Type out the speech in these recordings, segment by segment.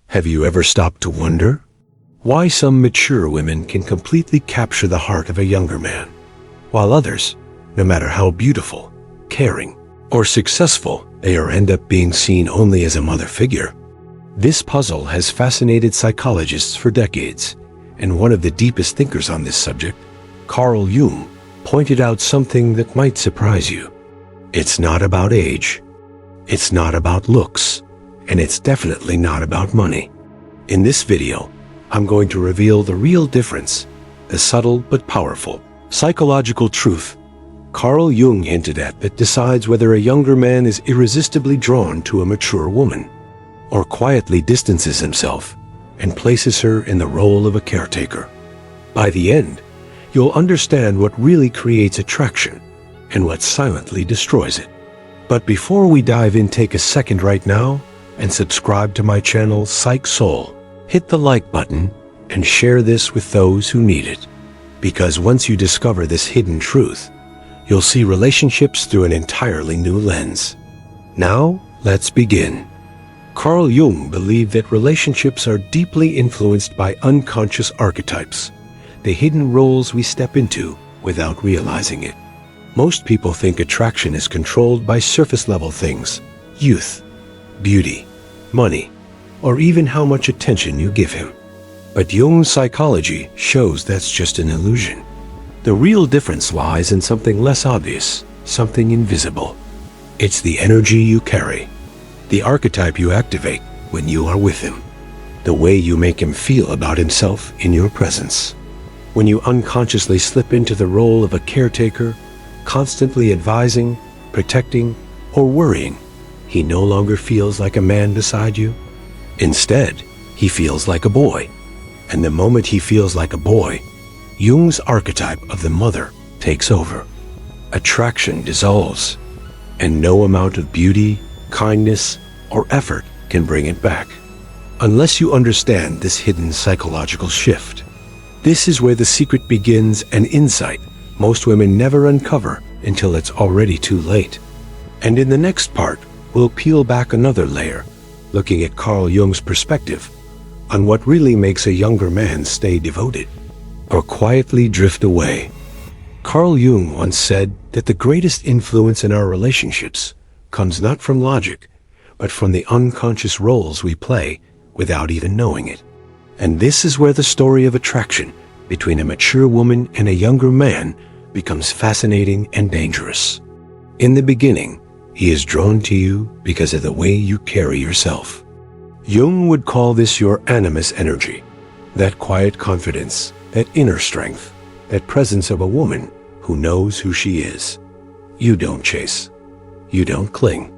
Have you ever stopped to wonder why some mature women can completely capture the heart of a younger man, while others, no matter how beautiful, caring, or successful they end up being seen only as a mother figure? This puzzle has fascinated psychologists for decades, and one of the deepest thinkers on this subject, Carl Jung, pointed out something that might surprise you. It's not about age, it's not about looks, and it's definitely not about money. In this video, I'm going to reveal the real difference, the subtle but powerful psychological truth Carl Jung hinted at that decides whether a younger man is irresistibly drawn to a mature woman, or quietly distances himself and places her in the role of a caretaker. By the end, you'll understand what really creates attraction and what silently destroys it. But before we dive in, take a second right now and subscribe to my channel SYC Soul. Hit the like button and share this with those who need it. Because once you discover this hidden truth, you'll see relationships through an entirely new lens. Now, let's begin. Carl Jung believed that relationships are deeply influenced by unconscious archetypes, the hidden roles we step into without realizing it. Most people think attraction is controlled by surface-level things, youth, beauty, money, or even how much attention you give him. But Jung's psychology shows that's just an illusion. The real difference lies in something less obvious, something invisible. It's the energy you carry, the archetype you activate when you are with him, the way you make him feel about himself in your presence. When you unconsciously slip into the role of a caretaker, constantly advising, protecting, or worrying, he no longer feels like a man beside you. Instead, he feels like a boy. And the moment he feels like a boy, Jung's archetype of the mother takes over. Attraction dissolves, and no amount of beauty, kindness, or effort can bring it back. Unless you understand this hidden psychological shift. This is where the secret begins, an insight most women never uncover until it's already too late. And in the next part, we'll peel back another layer, looking at Carl Jung's perspective on what really makes a younger man stay devoted or quietly drift away. Carl Jung once said that the greatest influence in our relationships comes not from logic, but from the unconscious roles we play without even knowing it. And this is where the story of attraction between a mature woman and a younger man becomes fascinating and dangerous. In the beginning, he is drawn to you because of the way you carry yourself. Jung would call this your animus energy, that quiet confidence, that inner strength, that presence of a woman who knows who she is. You don't chase. You don't cling.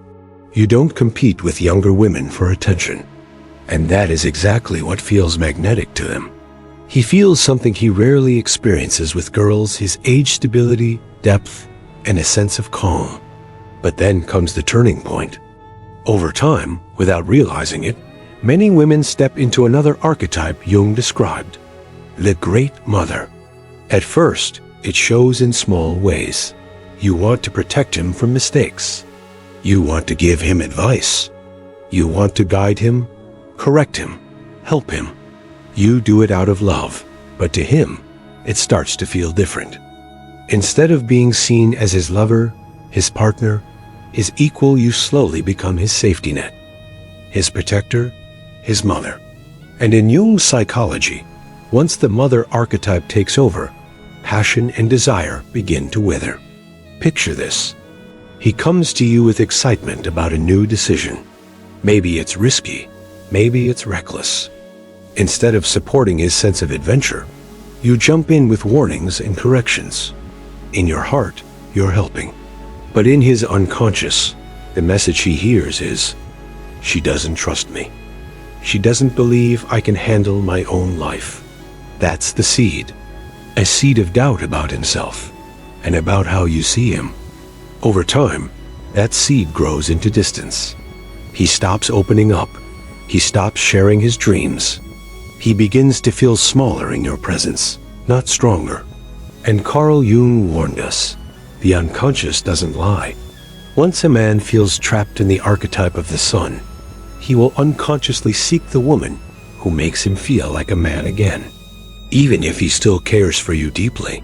You don't compete with younger women for attention. And that is exactly what feels magnetic to him. He feels something he rarely experiences with girls: his age stability, depth, and a sense of calm. But then comes the turning point. Over time, without realizing it, many women step into another archetype Jung described, the Great Mother. At first, it shows in small ways. You want to protect him from mistakes. You want to give him advice. You want to guide him, correct him, help him. You do it out of love, but to him, it starts to feel different. Instead of being seen as his lover, his partner, his equal, you slowly become his safety net, his protector, his mother. And in Jung's psychology, once the mother archetype takes over, passion and desire begin to wither. Picture this. He comes to you with excitement about a new decision. Maybe it's risky, maybe it's reckless. Instead of supporting his sense of adventure, you jump in with warnings and corrections. In your heart, you're helping. But in his unconscious, the message he hears is, she doesn't trust me. She doesn't believe I can handle my own life. That's the seed. A seed of doubt about himself and about how you see him. Over time, that seed grows into distance. He stops opening up. He stops sharing his dreams. He begins to feel smaller in your presence, not stronger. And Carl Jung warned us, the unconscious doesn't lie. Once a man feels trapped in the archetype of the son, he will unconsciously seek the woman who makes him feel like a man again, even if he still cares for you deeply.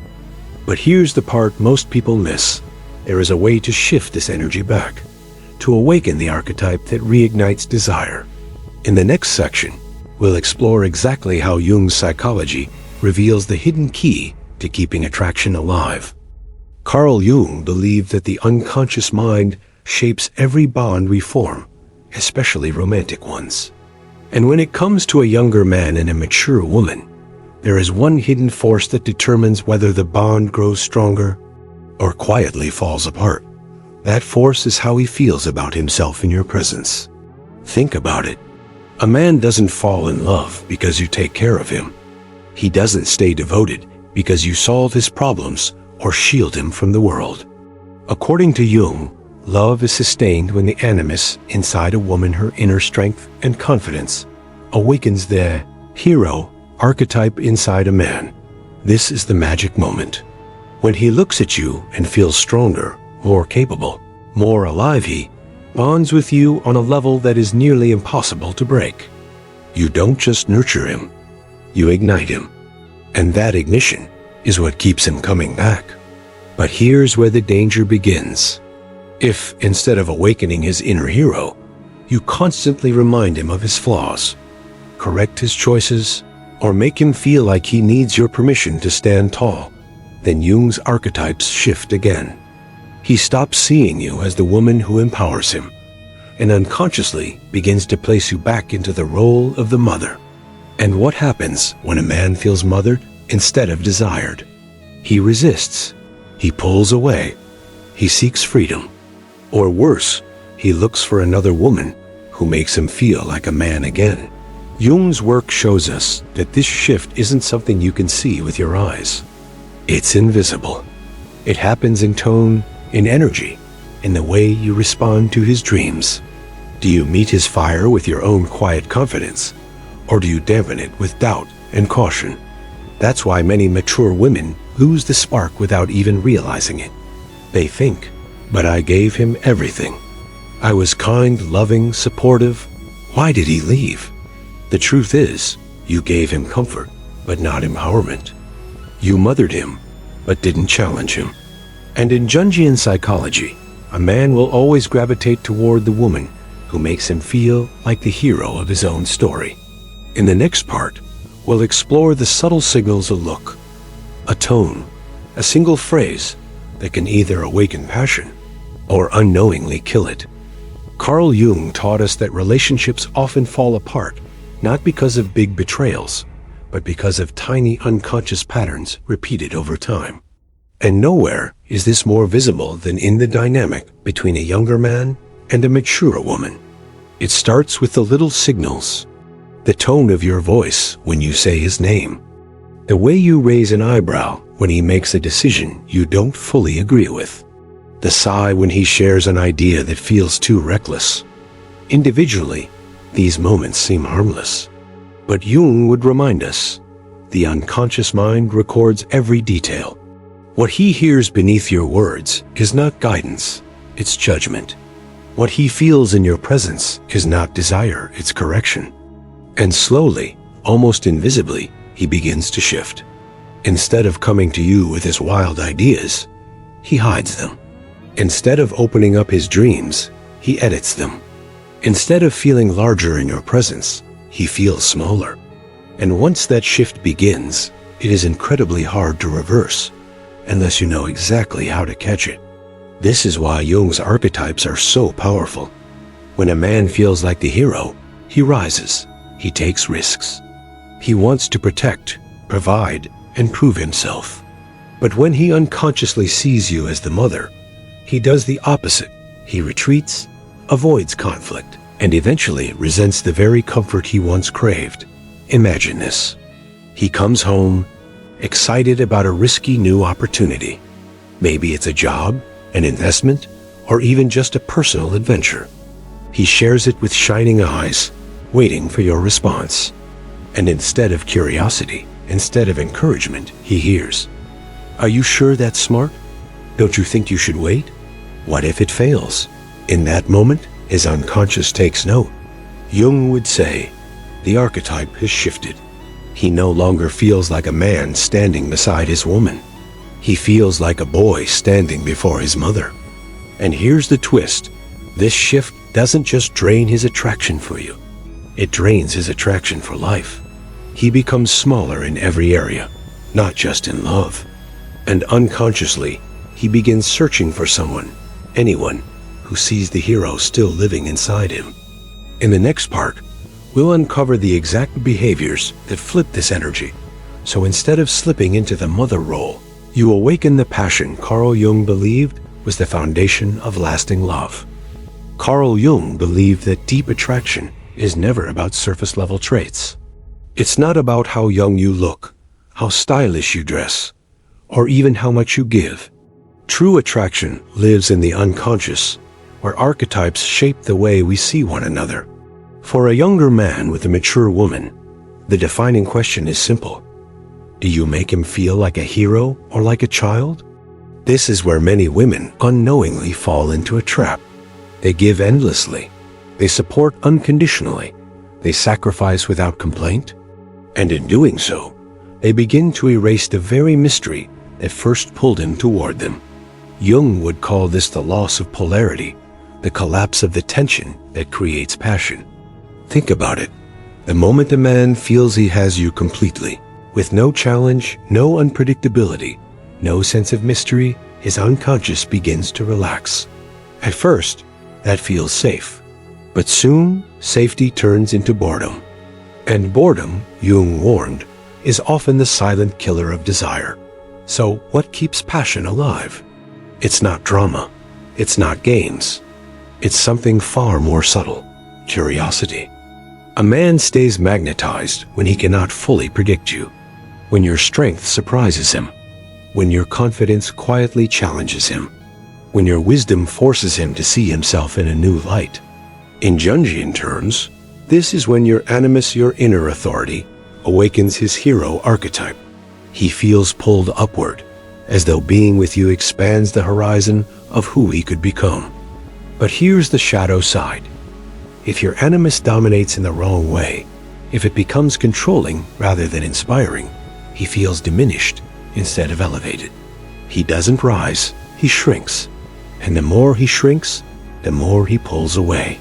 But here's the part most people miss. There is a way to shift this energy back, to awaken the archetype that reignites desire. In the next section, we'll explore exactly how Jung's psychology reveals the hidden key to keeping attraction alive. Carl Jung believed that the unconscious mind shapes every bond we form, especially romantic ones. And when it comes to a younger man and a mature woman, there is one hidden force that determines whether the bond grows stronger or quietly falls apart. That force is how he feels about himself in your presence. Think about it. A man doesn't fall in love because you take care of him. He doesn't stay devoted because you solve his problems or shield him from the world. According to Jung, love is sustained when the animus inside a woman, her inner strength and confidence, awakens the hero archetype inside a man. This is the magic moment. When he looks at you and feels stronger, more capable, more alive, he bonds with you on a level that is nearly impossible to break. You don't just nurture him, you ignite him. And that ignition is what keeps him coming back. But here's where the danger begins. If, instead of awakening his inner hero, you constantly remind him of his flaws, correct his choices, or make him feel like he needs your permission to stand tall, then Jung's archetypes shift again. He stops seeing you as the woman who empowers him, and unconsciously begins to place you back into the role of the mother. And what happens when a man feels mothered instead of desired? He resists. He pulls away. He seeks freedom. Or worse, he looks for another woman who makes him feel like a man again. Jung's work shows us that this shift isn't something you can see with your eyes. It's invisible. It happens in tone, in energy, in the way you respond to his dreams. Do you meet his fire with your own quiet confidence, or do you dampen it with doubt and caution? That's why many mature women lose the spark without even realizing it. They think, but I gave him everything. I was kind, loving, supportive. Why did he leave? The truth is, you gave him comfort, but not empowerment. You mothered him, but didn't challenge him. And in Jungian psychology, a man will always gravitate toward the woman who makes him feel like the hero of his own story. In the next part, we'll explore the subtle signals: a look, a tone, a single phrase that can either awaken passion or unknowingly kill it. Carl Jung taught us that relationships often fall apart not because of big betrayals, but because of tiny unconscious patterns repeated over time. And nowhere is this more visible than in the dynamic between a younger man and a mature woman. It starts with the little signals: the tone of your voice when you say his name, the way you raise an eyebrow when he makes a decision you don't fully agree with, the sigh when he shares an idea that feels too reckless. Individually, these moments seem harmless. But Jung would remind us, the unconscious mind records every detail. What he hears beneath your words is not guidance, it's judgment. What he feels in your presence is not desire, it's correction. And slowly, almost invisibly, he begins to shift. Instead of coming to you with his wild ideas, he hides them. Instead of opening up his dreams, he edits them. Instead of feeling larger in your presence, he feels smaller. And once that shift begins, it is incredibly hard to reverse, unless you know exactly how to catch it. This is why Jung's archetypes are so powerful. When a man feels like the hero, he rises, he takes risks. He wants to protect, provide, and prove himself. But when he unconsciously sees you as the mother, he does the opposite. He retreats, avoids conflict, and eventually resents the very comfort he once craved. Imagine this. He comes home, excited about a risky new opportunity. Maybe it's a job, an investment, or even just a personal adventure. He shares it with shining eyes, waiting for your response. And instead of curiosity, instead of encouragement, he hears, "Are you sure that's smart? Don't you think you should wait? What if it fails?" In that moment, his unconscious takes note. Jung would say, the archetype has shifted. He no longer feels like a man standing beside his woman. He feels like a boy standing before his mother. And here's the twist. This shift doesn't just drain his attraction for you. It drains his attraction for life. He becomes smaller in every area, not just in love. And unconsciously, he begins searching for someone, anyone, who sees the hero still living inside him. In the next part, we'll uncover the exact behaviors that flip this energy. So instead of slipping into the mother role, you awaken the passion Carl Jung believed was the foundation of lasting love. Carl Jung believed that deep attraction is never about surface-level traits. It's not about how young you look, how stylish you dress, or even how much you give. True attraction lives in the unconscious, where archetypes shape the way we see one another. For a younger man with a mature woman, the defining question is simple. Do you make him feel like a hero or like a child? This is where many women unknowingly fall into a trap. They give endlessly. They support unconditionally. They sacrifice without complaint. And in doing so, they begin to erase the very mystery that first pulled him toward them. Jung would call this the loss of polarity, the collapse of the tension that creates passion. Think about it. The moment a man feels he has you completely, with no challenge, no unpredictability, no sense of mystery, his unconscious begins to relax. At first, that feels safe. But soon, safety turns into boredom. And boredom, Jung warned, is often the silent killer of desire. So what keeps passion alive? It's not drama. It's not games. It's something far more subtle: curiosity. A man stays magnetized when he cannot fully predict you, when your strength surprises him, when your confidence quietly challenges him, when your wisdom forces him to see himself in a new light. In Jungian terms, this is when your animus, your inner authority, awakens his hero archetype. He feels pulled upward, as though being with you expands the horizon of who he could become. But here's the shadow side. If your animus dominates in the wrong way, if it becomes controlling rather than inspiring, he feels diminished instead of elevated. He doesn't rise, he shrinks. And the more he shrinks, the more he pulls away.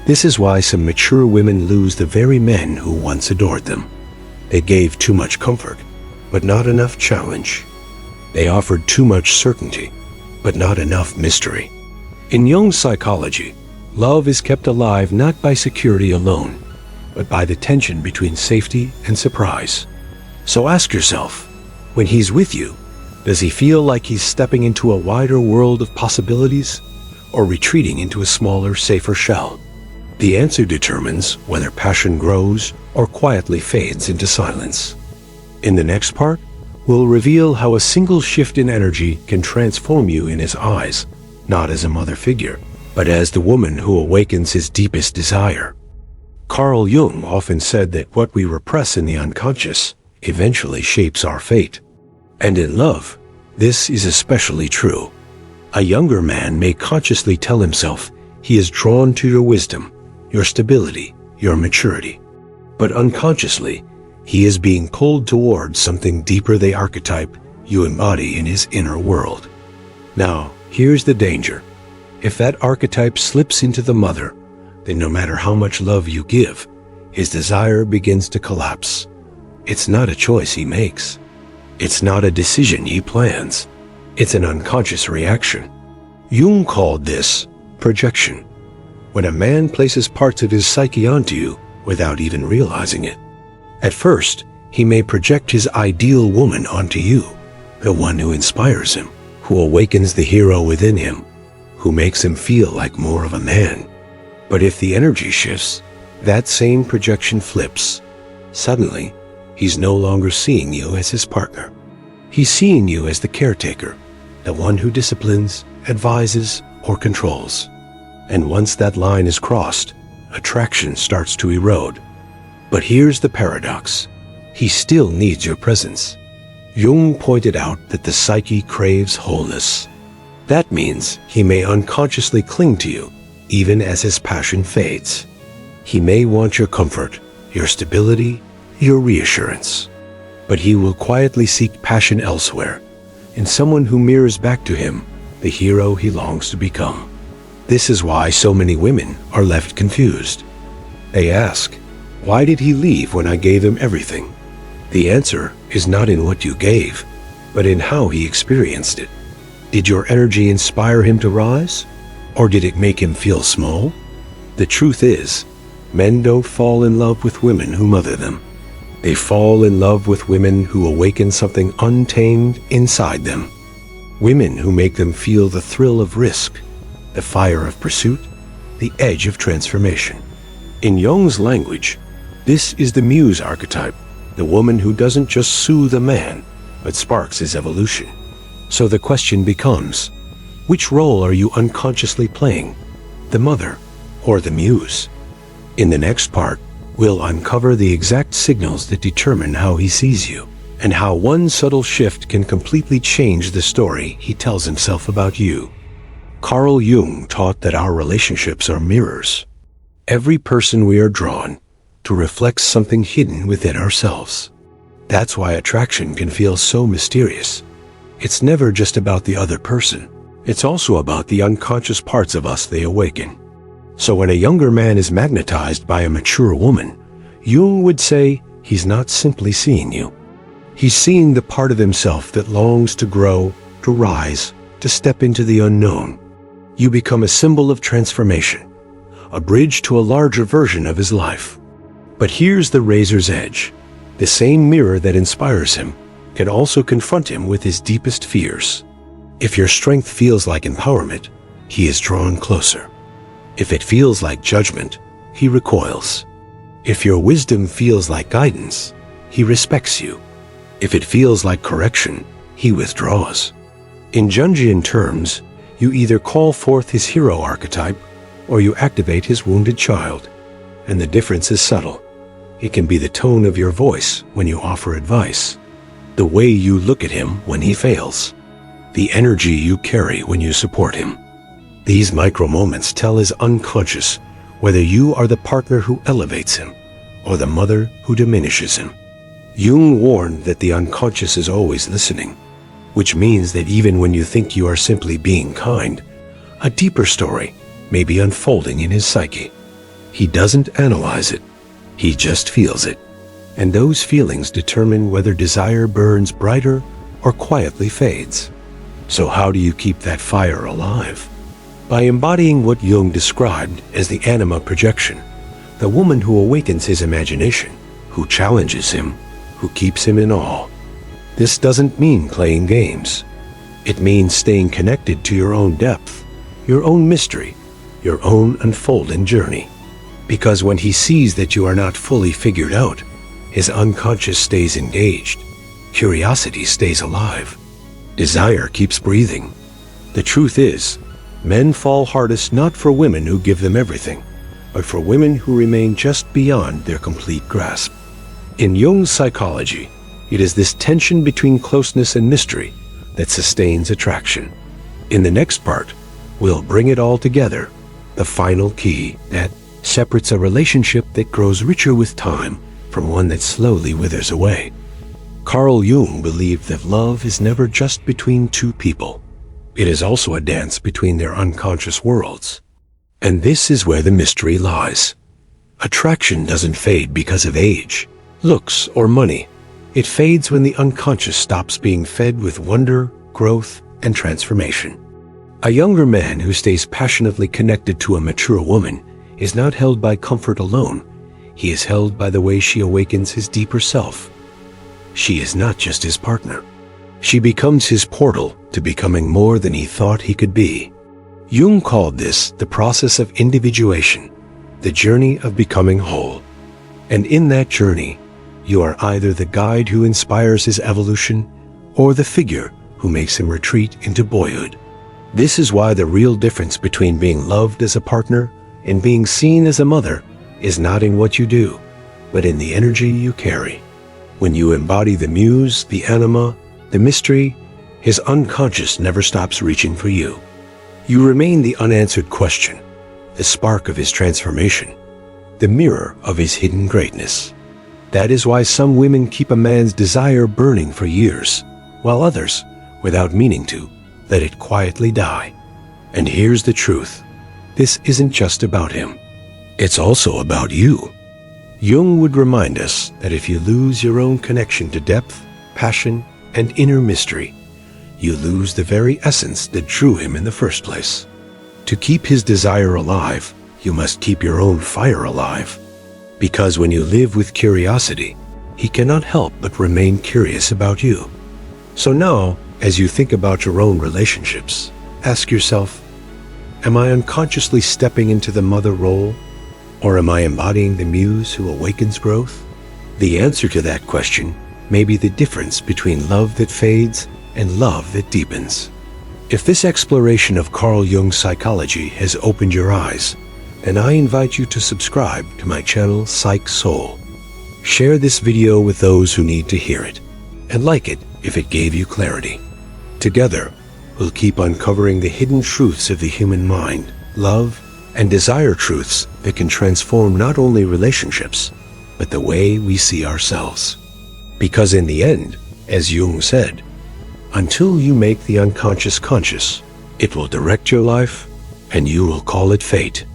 This is why some mature women lose the very men who once adored them. They gave too much comfort, but not enough challenge. They offered too much certainty, but not enough mystery. In Jung's psychology, love is kept alive not by security alone, but by the tension between safety and surprise. So ask yourself, when he's with you, does he feel like he's stepping into a wider world of possibilities, or retreating into a smaller, safer shell? The answer determines whether passion grows or quietly fades into silence. In the next part, we'll reveal how a single shift in energy can transform you in his eyes, not as a mother figure, but as the woman who awakens his deepest desire. Carl Jung often said that what we repress in the unconscious eventually shapes our fate. And in love, this is especially true. A younger man may consciously tell himself he is drawn to your wisdom, your stability, your maturity. But unconsciously, he is being pulled towards something deeper, the archetype you embody in his inner world. Now, here's the danger. If that archetype slips into the mother, then no matter how much love you give, his desire begins to collapse. It's not a choice he makes. It's not a decision he plans. It's an unconscious reaction. Jung called this projection, when a man places parts of his psyche onto you without even realizing it. At first, he may project his ideal woman onto you, the one who inspires him, who awakens the hero within him, who makes him feel like more of a man. But if the energy shifts, that same projection flips. Suddenly, he's no longer seeing you as his partner. He's seeing you as the caretaker, the one who disciplines, advises, or controls. And once that line is crossed, attraction starts to erode. But here's the paradox. He still needs your presence. Jung pointed out that the psyche craves wholeness. That means he may unconsciously cling to you, even as his passion fades. He may want your comfort, your stability, your reassurance. But he will quietly seek passion elsewhere, in someone who mirrors back to him the hero he longs to become. This is why so many women are left confused. They ask, why did he leave when I gave him everything? The answer is not in what you gave, but in how he experienced it. Did your energy inspire him to rise? Or did it make him feel small? The truth is, men don't fall in love with women who mother them. They fall in love with women who awaken something untamed inside them. Women who make them feel the thrill of risk, the fire of pursuit, the edge of transformation. In Jung's language, this is the muse archetype, the woman who doesn't just soothe a man, but sparks his evolution. So the question becomes, which role are you unconsciously playing, the mother or the muse? In the next part, we'll uncover the exact signals that determine how he sees you, and how one subtle shift can completely change the story he tells himself about you. Carl Jung taught that our relationships are mirrors. Every person we are drawn to reflects something hidden within ourselves. That's why attraction can feel so mysterious. It's never just about the other person. It's also about the unconscious parts of us they awaken. So when a younger man is magnetized by a mature woman, Jung would say he's not simply seeing you. He's seeing the part of himself that longs to grow, to rise, to step into the unknown. You become a symbol of transformation, a bridge to a larger version of his life. But here's the razor's edge. The same mirror that inspires him can also confront him with his deepest fears. If your strength feels like empowerment, he is drawn closer. If it feels like judgment, he recoils. If your wisdom feels like guidance, he respects you. If it feels like correction, he withdraws. In Jungian terms, you either call forth his hero archetype or you activate his wounded child. And the difference is subtle. It can be the tone of your voice when you offer advice, the way you look at him when he fails, the energy you carry when you support him. These micro moments tell his unconscious whether you are the partner who elevates him or the mother who diminishes him. Jung warned that the unconscious is always listening, which means that even when you think you are simply being kind, a deeper story may be unfolding in his psyche. He doesn't analyze it, he just feels it. And those feelings determine whether desire burns brighter or quietly fades. So how do you keep that fire alive? By embodying what Jung described as the anima projection, the woman who awakens his imagination, who challenges him, who keeps him in awe. This doesn't mean playing games. It means staying connected to your own depth, your own mystery, your own unfolding journey. Because when he sees that you are not fully figured out, his unconscious stays engaged, curiosity stays alive, desire keeps breathing. The truth is, men fall hardest not for women who give them everything, but for women who remain just beyond their complete grasp. In Jung's psychology, it is this tension between closeness and mystery that sustains attraction. In the next part, we'll bring it all together, the final key that separates a relationship that grows richer with time from one that slowly withers away. Carl Jung believed that love is never just between two people. It is also a dance between their unconscious worlds. And this is where the mystery lies. Attraction doesn't fade because of age, looks, or money. It fades when the unconscious stops being fed with wonder, growth, and transformation. A younger man who stays passionately connected to a mature woman is not held by comfort alone. He is held by the way she awakens his deeper self. She is not just his partner. She becomes his portal to becoming more than he thought he could be. Jung called this the process of individuation, the journey of becoming whole. And in that journey, you are either the guide who inspires his evolution or the figure who makes him retreat into boyhood. This is why the real difference between being loved as a partner and being seen as a mother is not in what you do, but in the energy you carry. When you embody the muse, the anima, the mystery, his unconscious never stops reaching for you. You remain the unanswered question, the spark of his transformation. the mirror of his hidden greatness. That is why some women keep a man's desire burning for years, while others, without meaning to, let it quietly die. And here's the truth. This isn't just about him. It's also about you. Jung would remind us that if you lose your own connection to depth, passion, and inner mystery, you lose the very essence that drew him in the first place. To keep his desire alive, you must keep your own fire alive. Because when you live with curiosity, he cannot help but remain curious about you. So now, as you think about your own relationships, ask yourself, am I unconsciously stepping into the mother role? Or am I embodying the muse who awakens growth? The answer to that question may be the difference between love that fades and love that deepens. If this exploration of Carl Jung's psychology has opened your eyes, then I invite you to subscribe to my channel SYC Soul. Share this video with those who need to hear it, and like it if it gave you clarity. Together, we'll keep uncovering the hidden truths of the human mind, love, and desire, truths that can transform not only relationships, but the way we see ourselves. Because in the end, as Jung said, until you make the unconscious conscious, it will direct your life, and you will call it fate.